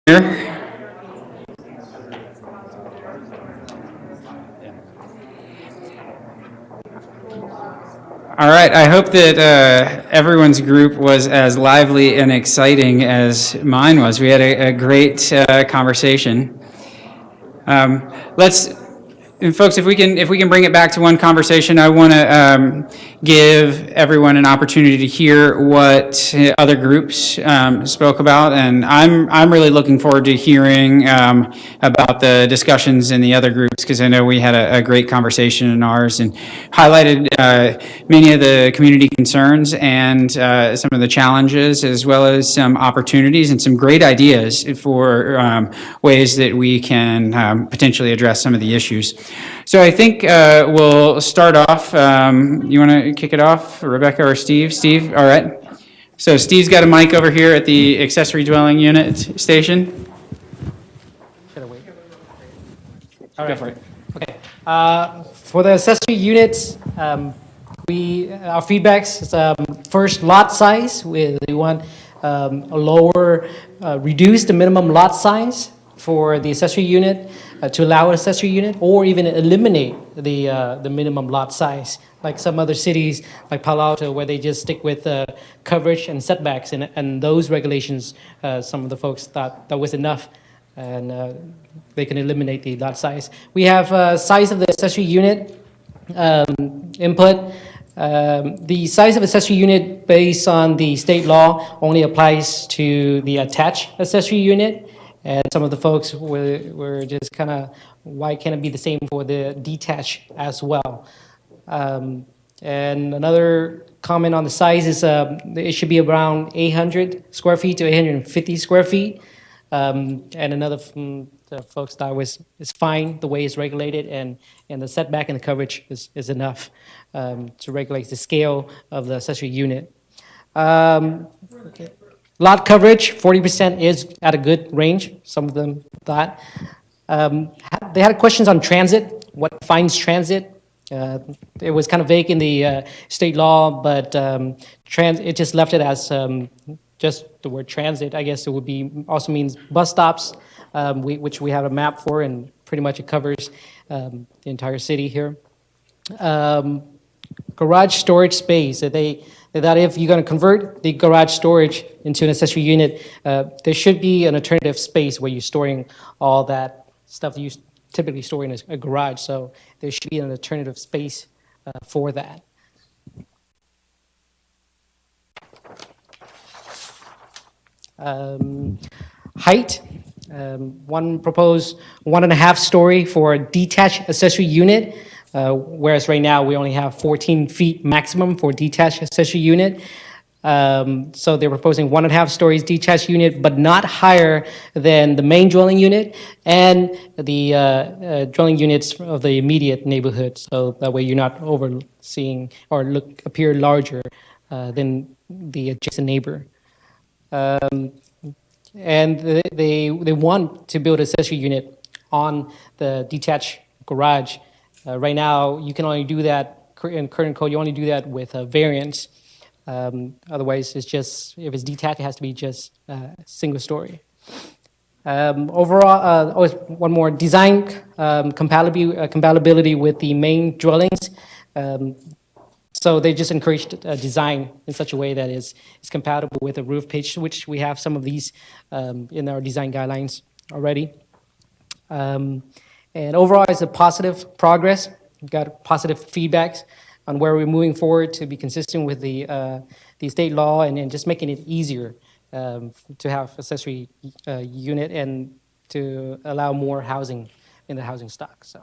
Here. All right, I hope that everyone's group was as lively and exciting as mine was. We had a great conversation. Let's And folks, if we can bring it back to one conversation, I want to give everyone an opportunity to hear what other groups spoke about, and I'm really looking forward to hearing about the discussions in the other groups, because I know we had a great conversation in ours and highlighted many of the community concerns and some of the challenges, as well as some opportunities and some great ideas for ways that we can potentially address some of the issues. So I think we'll start off. You want to kick it off, Rebecca or Steve? Steve, all right. So Steve's got a mic over here at the accessory dwelling unit station. All right. For it. Okay. For the accessory units, our feedbacks is first lot size. We want a lower, reduce the minimum lot size for the accessory unit to allow an accessory unit, or even eliminate the minimum lot size, like some other cities like Palo Alto, where they just stick with coverage and setbacks, and those regulations. Some of the folks thought that was enough, and they can eliminate the lot size. We have size of the accessory unit input. The size of accessory unit based on the state law only applies to the attached accessory unit. And some of the folks were just kind of, why can't it be the same for the detached as well? And another comment on the size is it should be around 800 square feet to 850 square feet. And another the folks thought is fine the way it's regulated, and the setback and the coverage is enough to regulate the scale of the accessory unit. Okay. Lot coverage, 40% is at a good range. Some of them thought. They had questions on transit. What defines transit? It was kind of vague in the state law, but it just left it as just the word transit. I guess it would be also means bus stops, which we have a map for, and pretty much it covers the entire city here. Garage storage space. That if you're going to convert the garage storage into an accessory unit, there should be an alternative space where you're storing all that stuff that you typically store in a garage. So there should be an alternative space for that. Height. One proposed 1.5 story for a detached accessory unit. Whereas right now we only have 14 feet maximum for detached accessory unit. So they're proposing 1.5 stories detached unit, but not higher than the main dwelling unit and the dwelling units of the immediate neighborhood. So that way you're not overseeing or appear larger than the adjacent neighbor. And they want to build an accessory unit on the detached garage. Right now, you can only do that in current code. You only do that with a variance. Otherwise, it's just, if it's detached, it has to be just single story. Overall, one more, design compatibility with the main dwellings. So they just encouraged design in such a way that is compatible with a roof pitch, which we have some of these in our design guidelines already. And overall, it's a positive progress. We've got positive feedbacks on where we're moving forward to be consistent with the state law, and just making it easier to have accessory unit and to allow more housing in the housing stock. So,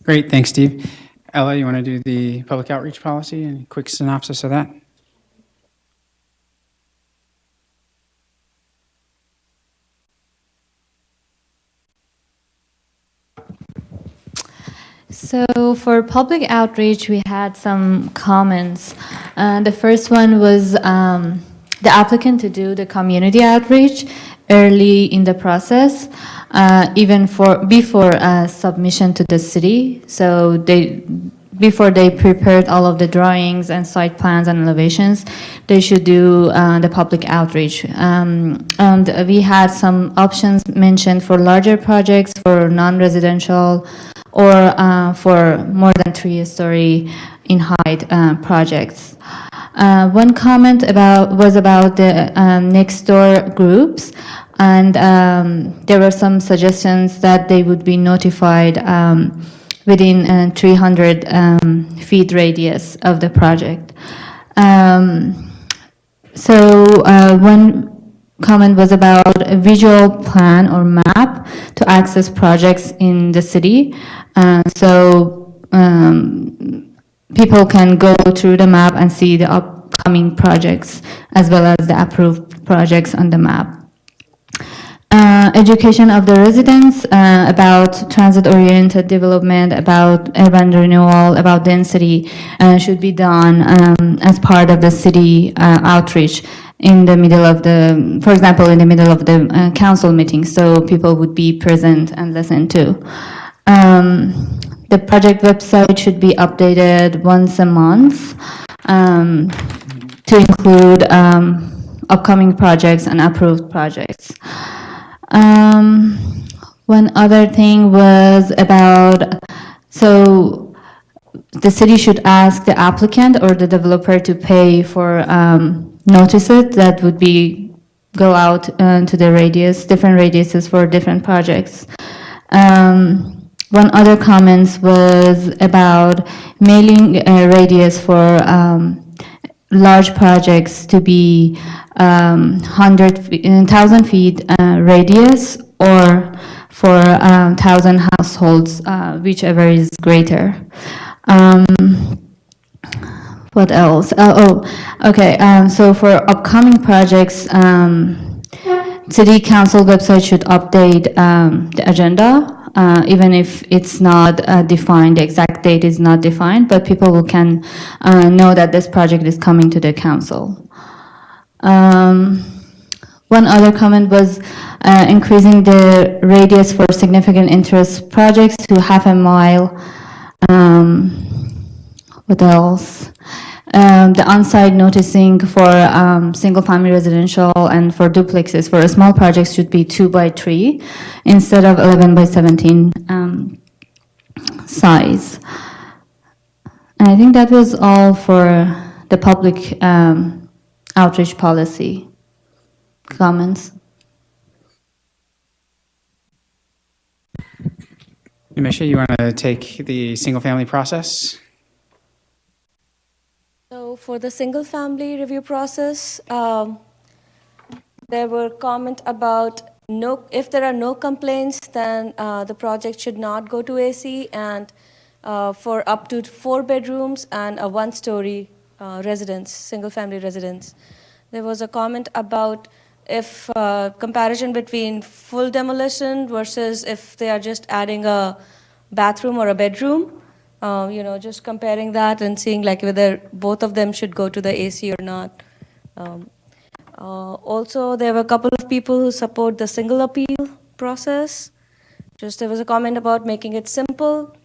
Great, thanks, Steve. Ella, you want to do the public outreach policy and a quick synopsis of that? So for public outreach, we had some comments. The first one was the applicant to do the community outreach early in the process, even before submission to the city. So before they prepared all of the drawings and site plans and elevations, they should do the public outreach. And we had some options mentioned for larger projects, for non-residential, or for more than 3-story in height projects. One comment was about the next door groups, and there were some suggestions that they would be notified within 300 feet radius of the project. One comment was about a visual plan or map to access projects in the city. People can go through the map and see the upcoming projects as well as the approved projects on the map. Education of the residents about transit-oriented development, about urban renewal, about density should be done as part of the city outreach in the middle of the, for example, in the middle of the council meeting, so people would be present and listen to. The project website should be updated once a month to include upcoming projects and approved projects. One other thing was about, so the city should ask the applicant or the developer to pay for notices that would be go out to the different radiuses for different projects. One other comment was about mailing radius for large projects to be 1,000 feet radius, or for 1,000 households, whichever is greater. What else? So for upcoming projects, City Council website should update the agenda, even if it's not defined, the exact date is not defined, but people can know that this project is coming to the council. One other comment was increasing the radius for significant interest projects to 0.5 mile. What else? The on-site noticing for single-family residential and for duplexes for small projects should be 2 by 3 instead of 11 by 17 size. And I think that was all for the public outreach policy comments. Nisha, you want to take the single-family process? So for the single-family review process, there were comments about if there are no complaints, then the project should not go to AC, and for up to 4 bedrooms and a 1-story residence, single-family residence. There was a comment about if comparison between full demolition versus if they are just adding a bathroom or a bedroom. Just comparing that and seeing like whether both of them should go to the AC or not. Also, there were a couple of people who support the single appeal process. There was a comment about making it simple.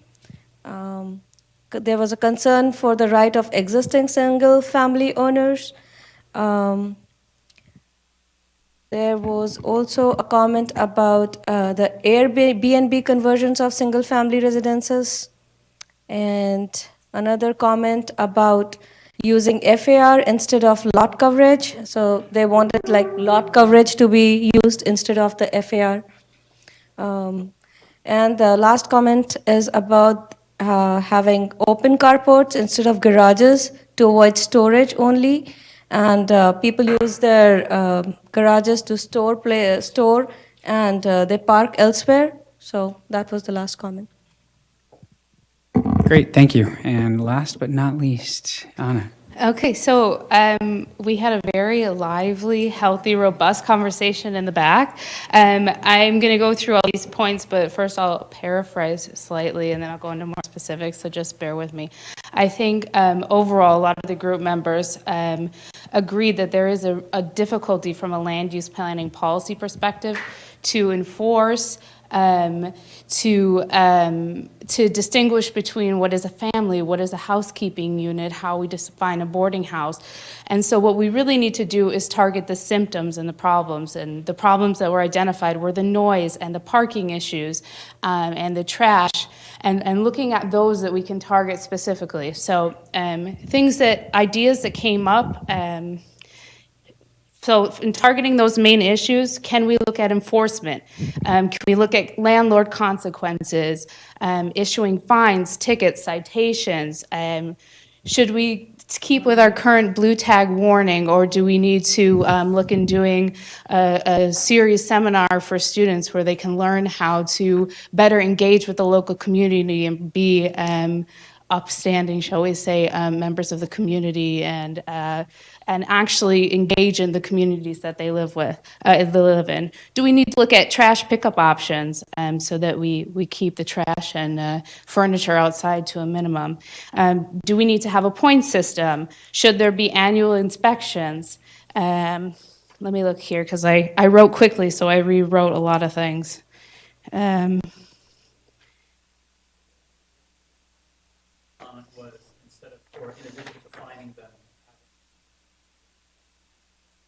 There was a concern for the right of existing single family owners. There was also a comment about the Airbnb conversions of single family residences. And another comment about using FAR instead of lot coverage. So they wanted like lot coverage to be used instead of the FAR. And the last comment is about having open carports instead of garages to avoid storage only. And people use their garages to store and they park elsewhere. So that was the last comment. Great, thank you. And last but not least, Anna. Okay, so we had a very lively, healthy, robust conversation in the back. I'm going to go through all these points, but first I'll paraphrase slightly and then I'll go into more specifics, so just bear with me. I think overall, a lot of the group members agreed that there is a difficulty from a land use planning policy perspective to enforce to distinguish between what is a family, what is a housekeeping unit, how we define a boarding house. And so what we really need to do is target the symptoms and the problems. And the problems that were identified were the noise and the parking issues and the trash, and looking at those that we can target specifically. So ideas that came up, so in targeting those main issues, can we look at enforcement? Can we look at landlord consequences, issuing fines, tickets, citations? Should we keep with our current blue tag warning, or do we need to look in doing a series seminar for students where they can learn how to better engage with the local community and be upstanding, shall we say, members of the community, and actually engage in the communities that they live in? Do we need to look at trash pickup options so that we keep the trash and furniture outside to a minimum? Do we need to have a point system? Should there be annual inspections? Let me look here, because I wrote quickly, so I rewrote a lot of things.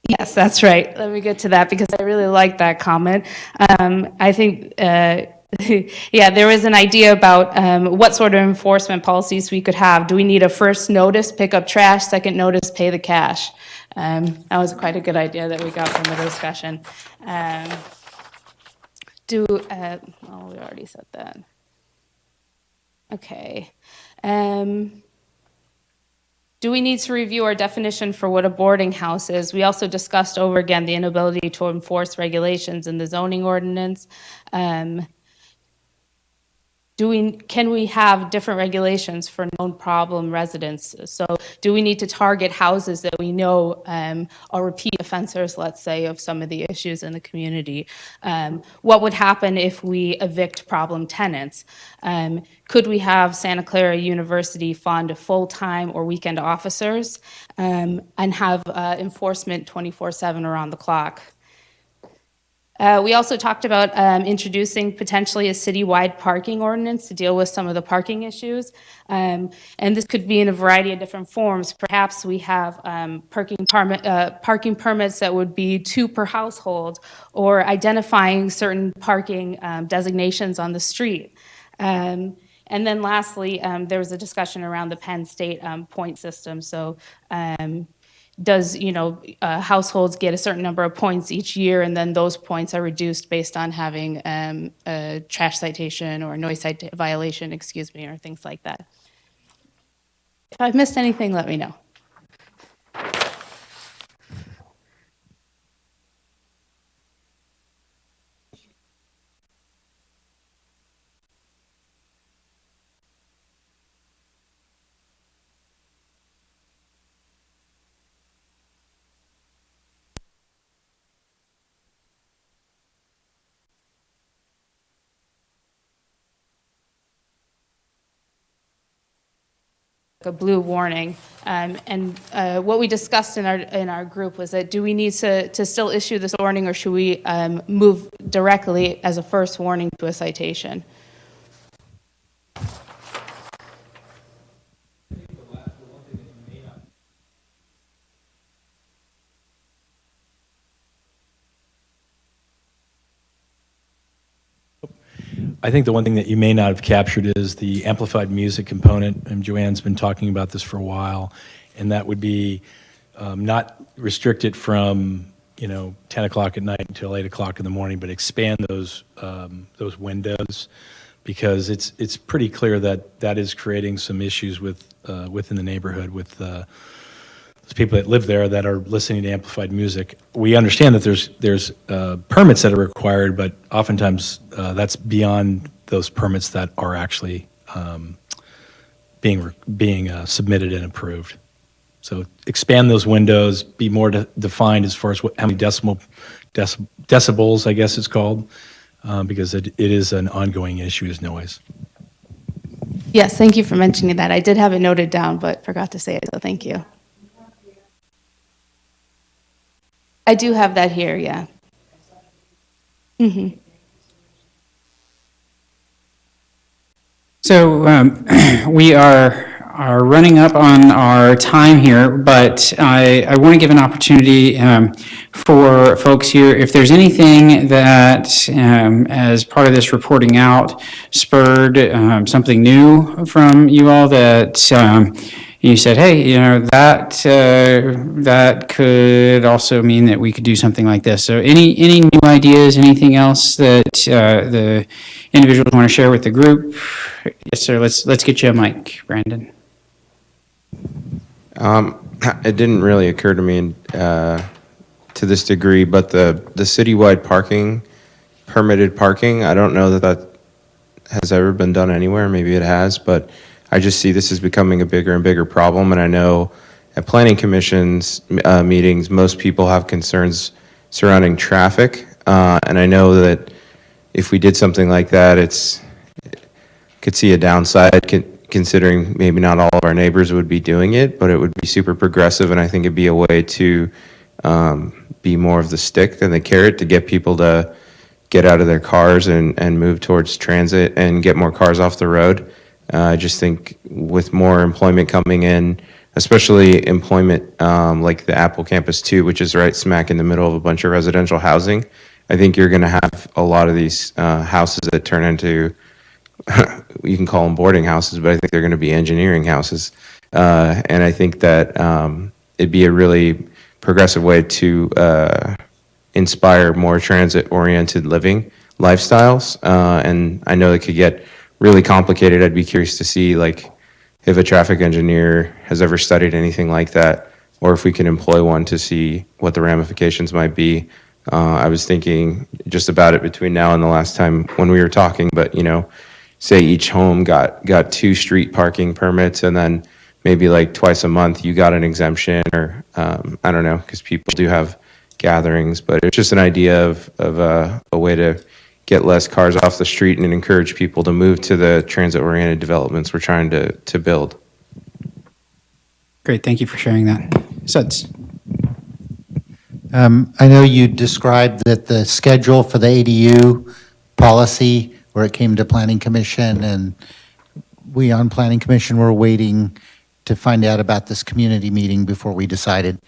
Yes, that's right. Let me get to that, because I really like that comment. I think, yeah, there was an idea about what sort of enforcement policies we could have. Do we need a first notice, pick up trash, second notice, pay the cash? That was quite a good idea that we got from the discussion. Oh, we already said that. Okay. Do we need to review our definition for what a boarding house is? We also discussed over again the inability to enforce regulations in the zoning ordinance. Can we have different regulations for known problem residents? So do we need to target houses that we know are repeat offenders, let's say, of some of the issues in the community? What would happen if we evict problem tenants? Could we have Santa Clara University fund full-time or weekend officers and have enforcement 24/7 around the clock? We also talked about introducing potentially a citywide parking ordinance to deal with some of the parking issues. And this could be in a variety of different forms. Perhaps we have parking permits that would be 2 per household, or identifying certain parking designations on the street. And then lastly, there was a discussion around the Penn State point system. So does, households get a certain number of points each year, and then those points are reduced based on having a trash citation or a noise violation, or things like that. If I've missed anything, let me know. A blue warning, and what we discussed in our group was that, do we need to still issue this warning, or should we move directly as a first warning to a citation? I think the one thing that you may not have captured is the amplified music component, and Joanne's been talking about this for a while, and that would be not restricted from 10 o'clock at night until 8 o'clock in the morning, but expand those windows, because it's pretty clear that that is creating some issues within the neighborhood with those people that live there that are listening to amplified music. We understand that there's permits that are required, but oftentimes that's beyond those permits that are actually being submitted and approved. So expand those windows, be more defined as far as how many decibels, I guess it's called, because it is an ongoing issue as noise. Yes, thank you for mentioning that. I did have it noted down, but forgot to say it, so thank you. I do have that here, yeah. Mm-hmm. So we are running up on our time here, but I want to give an opportunity for folks here, if there's anything that, as part of this reporting out, spurred something new from you all that you said, hey, that could also mean that we could do something like this. So any new ideas, anything else that the individuals want to share with the group? Yes, sir. Let's get you a mic, Brandon. It didn't really occur to me to this degree, but the citywide parking, permitted parking, I don't know that has ever been done anywhere. Maybe it has, but I just see this as becoming a bigger and bigger problem. And I know at planning commissions meetings, most people have concerns surrounding traffic. And I know that if we did something like that, could see a downside considering maybe not all of our neighbors would be doing it, but it would be super progressive. And I think it'd be a way to be more of the stick than the carrot to get people to get out of their cars and move towards transit and get more cars off the road. I just think with more employment coming in, especially employment like the Apple Campus 2, which is right smack in the middle of a bunch of residential housing, I think you're going to have a lot of these houses that turn into, you can call them boarding houses, but I think they're going to be engineering houses. And I think that it'd be a really progressive way to inspire more transit-oriented living lifestyles. And I know it could get really complicated. I'd be curious to see like if a traffic engineer has ever studied anything like that, or if we can employ one to see what the ramifications might be. I was thinking just about it between now and the last time when we were talking, but say each home got 2 street parking permits, and then maybe like twice a month you got an exemption, or I don't know, because people do have gatherings, but it's just an idea of a way to get less cars off the street and encourage people to move to the transit-oriented developments we're trying to build. Great, thank you for sharing that. Suds. I know you described that the schedule for the ADU policy, where it came to Planning Commission, and we on Planning Commission were waiting to find out about this community meeting before we decided.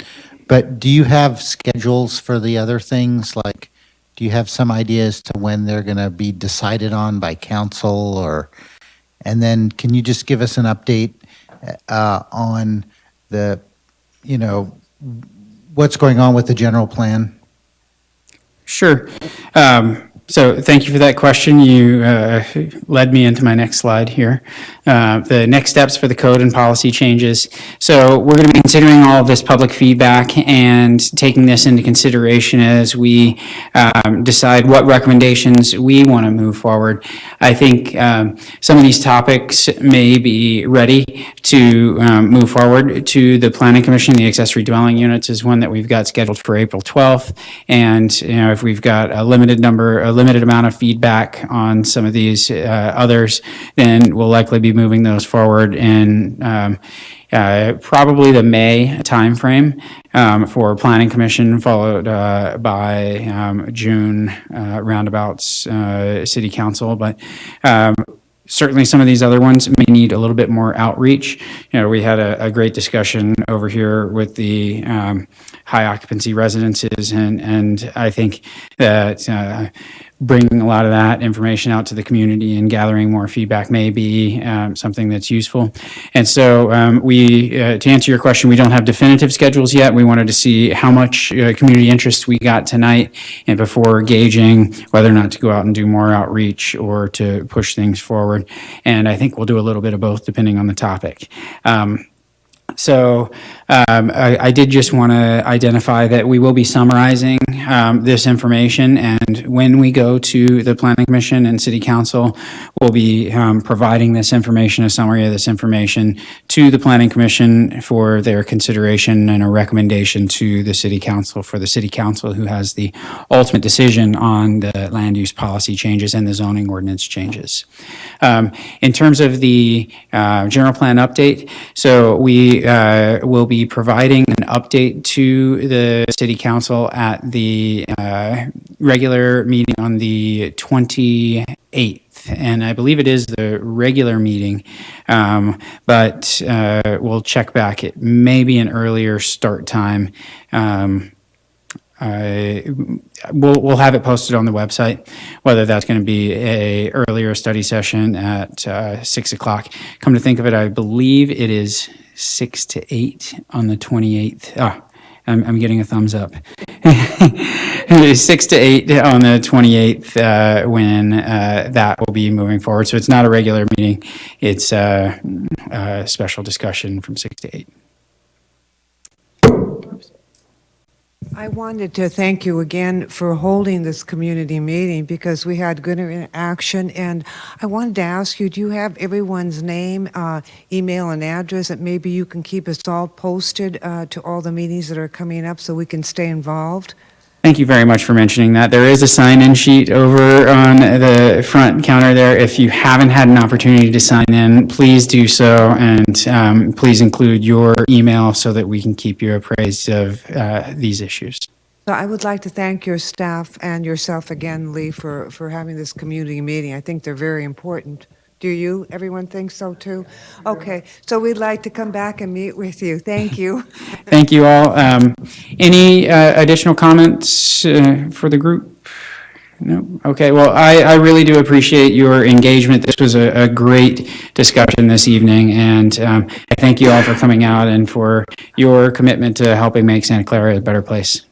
But do you have schedules for the other things? Like, do you have some ideas to when they're going to be decided on by council? And then can you just give us an update on the, what's going on with the general plan? Sure. So thank you for that question. You led me into my next slide here. The next steps for the code and policy changes. So we're going to be considering all of this public feedback and taking this into consideration as we decide what recommendations we want to move forward. I think some of these topics may be ready to move forward to the Planning Commission. The accessory dwelling units is one that we've got scheduled for April 12th. And if we've got a limited amount of feedback on some of these others, then we'll likely be moving those forward in probably the May timeframe for Planning Commission, followed by June roundabouts City Council. But certainly some of these other ones may need a little bit more outreach. We had a great discussion over here with the high occupancy residences, and I think that bringing a lot of that information out to the community and gathering more feedback may be something that's useful. And so to answer your question, we don't have definitive schedules yet. We wanted to see how much community interest we got tonight, and before gauging whether or not to go out and do more outreach or to push things forward. And I think we'll do a little bit of both depending on the topic. So I did just want to identify that we will be summarizing this information, and when we go to the Planning Commission and City Council, we'll be providing this information, a summary of this information, to the Planning Commission for their consideration and a recommendation to the City Council for the City Council, who has the ultimate decision on the land use policy changes and the zoning ordinance changes. In terms of the general plan update, so we will be providing an update to the City Council at the regular meeting on the 28th 28th, and I believe it is the regular meeting, but we'll check back. It may be an earlier start time. We'll have it posted on the website, whether that's going to be a earlier study session at 6 o'clock. Come to think of it, I believe it is 6 to 8 on the 28th. I'm getting a thumbs up. It is 6 to 8 on the 28th when that will be moving forward. So it's not a regular meeting. It's a special discussion from 6 to 8. I wanted to thank you again for holding this community meeting because we had good interaction. And I wanted to ask you, do you have everyone's name, email, and address that maybe you can keep us all posted to all the meetings that are coming up so we can stay involved? Thank you very much for mentioning that. There is a sign-in sheet over on the front counter there. If you haven't had an opportunity to sign in, please do so, and please include your email so that we can keep you appraised of these issues. So I would like to thank your staff and yourself again, Lee, for having this community meeting. I think they're very important. Do you? Everyone thinks so too? Okay, so we'd like to come back and meet with you. Thank you. Thank you all. Any additional comments for the group? No? Okay, well, I really do appreciate your engagement. This was a great discussion this evening, and I thank you all for coming out and for your commitment to helping make Santa Clara a better place.